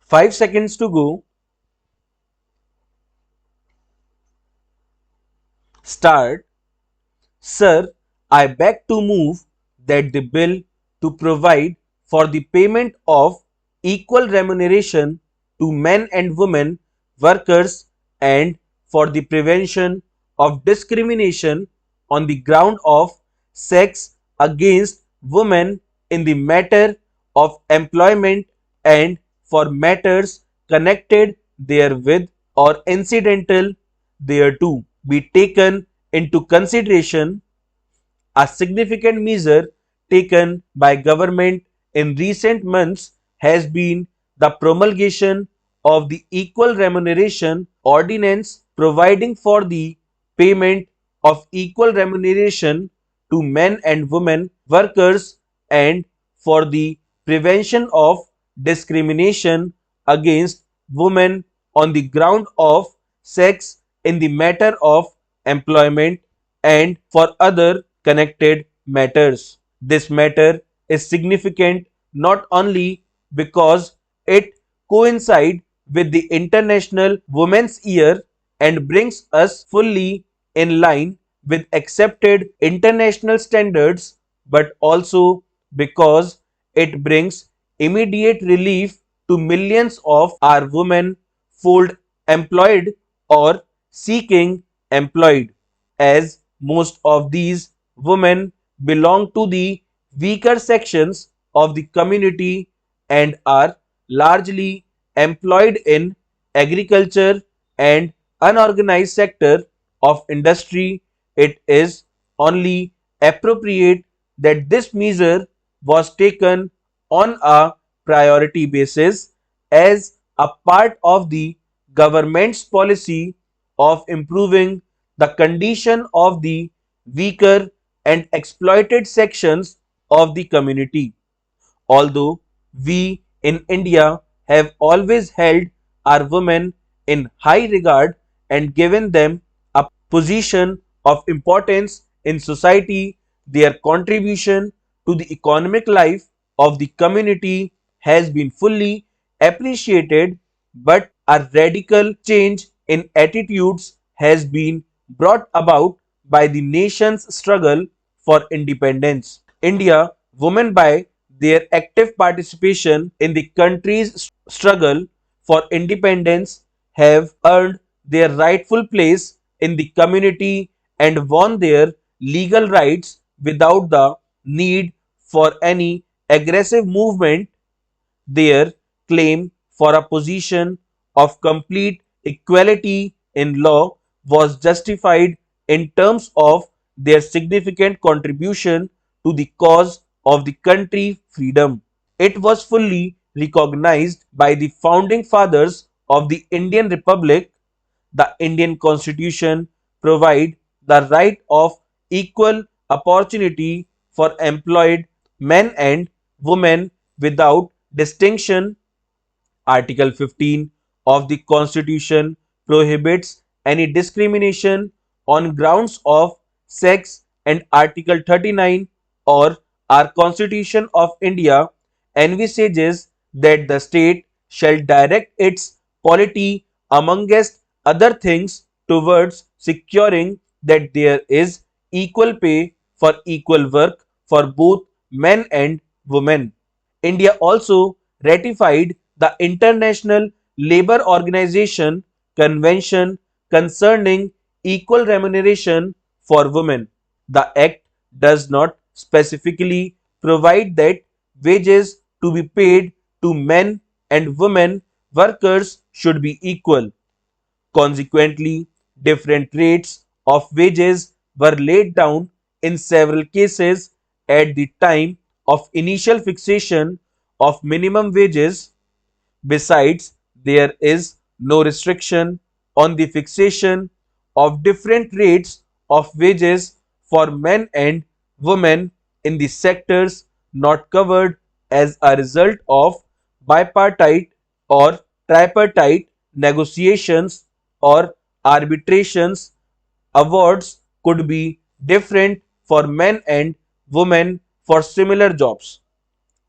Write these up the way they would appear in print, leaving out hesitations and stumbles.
5 seconds to go. Start. Sir, I beg to move that the bill to provide for the payment of equal remuneration to men and women workers and for the prevention of discrimination on the ground of sex against women in the matter of employment and for matters connected therewith or incidental thereto be taken into consideration. A significant measure taken by government in recent months has been the promulgation of the Equal Remuneration Ordinance providing for the payment of equal remuneration to men and women workers and for the prevention of discrimination against women on the ground of sex in the matter of employment and for other connected matters. This matter is significant not only because it coincides with the International Women's Year and brings us fully in line with accepted international standards, but also because it brings immediate relief to millions of our women full employed or seeking employed, as most of these women belong to the weaker sections of the community and are largely employed in agriculture and unorganized sector of industry. It is only appropriate that this measure was taken on a priority basis as a part of the government's policy of improving the condition of the weaker and exploited sections of the community. Although we in India have always held our women in high regard and given them a position of importance in society, their contribution to the economic life of the community has been fully appreciated, but a radical change in attitudes has been brought about by the nation's struggle for independence. India, women by their active participation in the country's struggle for independence have earned their rightful place in the community and won their legal rights without the need for any aggressive movement. Their claim for a position of complete equality in law was justified in terms of their significant contribution to the cause of the country freedom. It was fully recognized by the founding fathers of the Indian Republic. The Indian Constitution provides the right of equal opportunity for employed men and women without distinction. Article 15 of the Constitution prohibits any discrimination on grounds of sex, and Article 39 or our Constitution of India envisages that the state shall direct its polity amongst other things towards securing that there is equal pay for equal work for both men and women. India also ratified the International Labour Organization Convention concerning equal remuneration for women. The Act does not specifically provide that wages to be paid to men and women workers should be equal. Consequently, different rates of wages were laid down in several cases at the time of initial fixation of minimum wages. Besides, there is no restriction on the fixation of different rates of wages for men and women in the sectors not covered as a result of bipartite or tripartite negotiations or arbitrations. Awards could be different for men and women for similar jobs.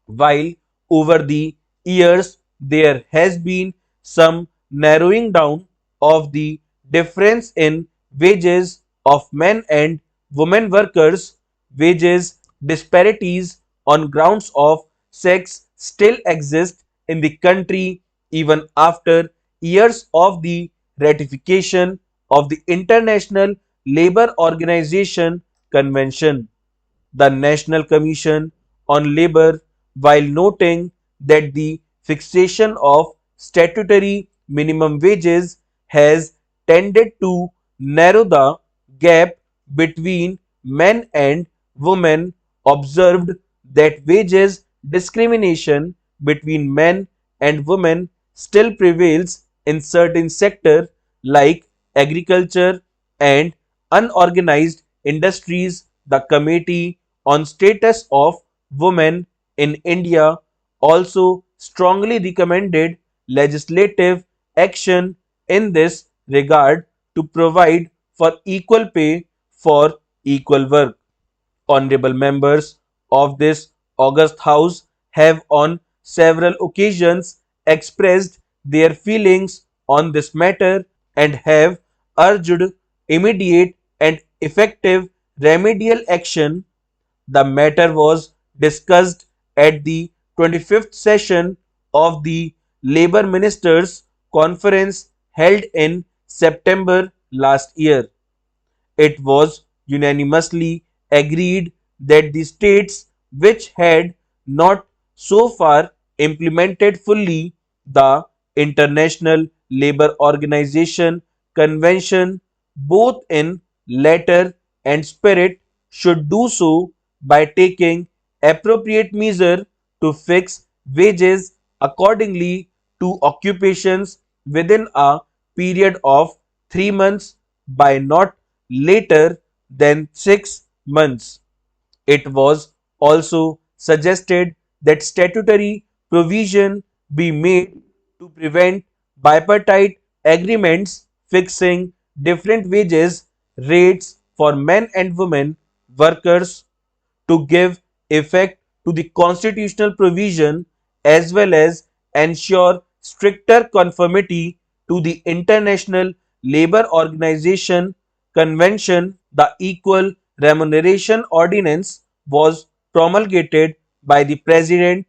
While over the years there has been some narrowing down of the difference in wages of men and women workers. Wages disparities on grounds of sex still exist in the country even after years of the ratification of the International Labour Organization Convention. The National Commission on Labour, while noting that the fixation of statutory minimum wages has tended to narrow the gap between men and women, observed that wages discrimination between men and women still prevails in certain sectors like agriculture and unorganized industries. The Committee on Status of Women in India also strongly recommended legislative action in this regard to provide for equal pay for equal work. Honorable members of this august House have on several occasions expressed their feelings on this matter and have urged immediate and effective remedial action. The matter was discussed at the 25th session of the Labour Ministers' Conference held in September last year. It was unanimously agreed that the states which had not so far implemented fully the International Labour Organization Convention, both in letter and spirit, should do so by taking appropriate measure to fix wages accordingly to occupations within a period of 3 months by not later than 6 months. It was also suggested that statutory provision be made to prevent bipartite agreements fixing different wages rates for men and women workers to give effect to the constitutional provision as well as ensure stricter conformity to the International Labour Organization Convention. The Equal Remuneration Ordinance was promulgated by the President.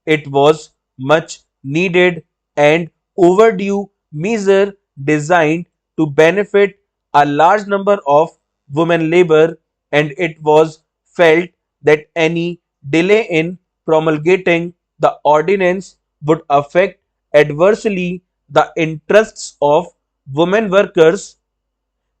It was much needed and overdue measure designed to benefit a large number of women labor, and it was felt that any delay in promulgating the ordinance would affect adversely the interests of women workers.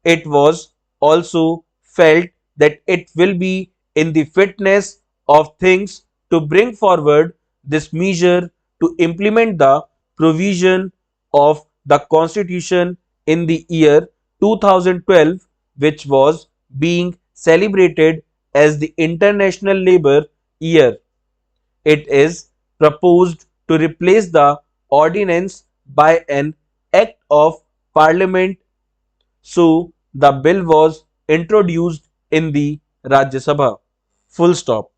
It was also felt that it will be in the fitness of things to bring forward this measure to implement the provision of the Constitution in the year 2012, which was being celebrated as the International Labour Year. It is proposed to replace the ordinance by an Act of Parliament. So the bill was introduced in the Rajya Sabha. Full stop.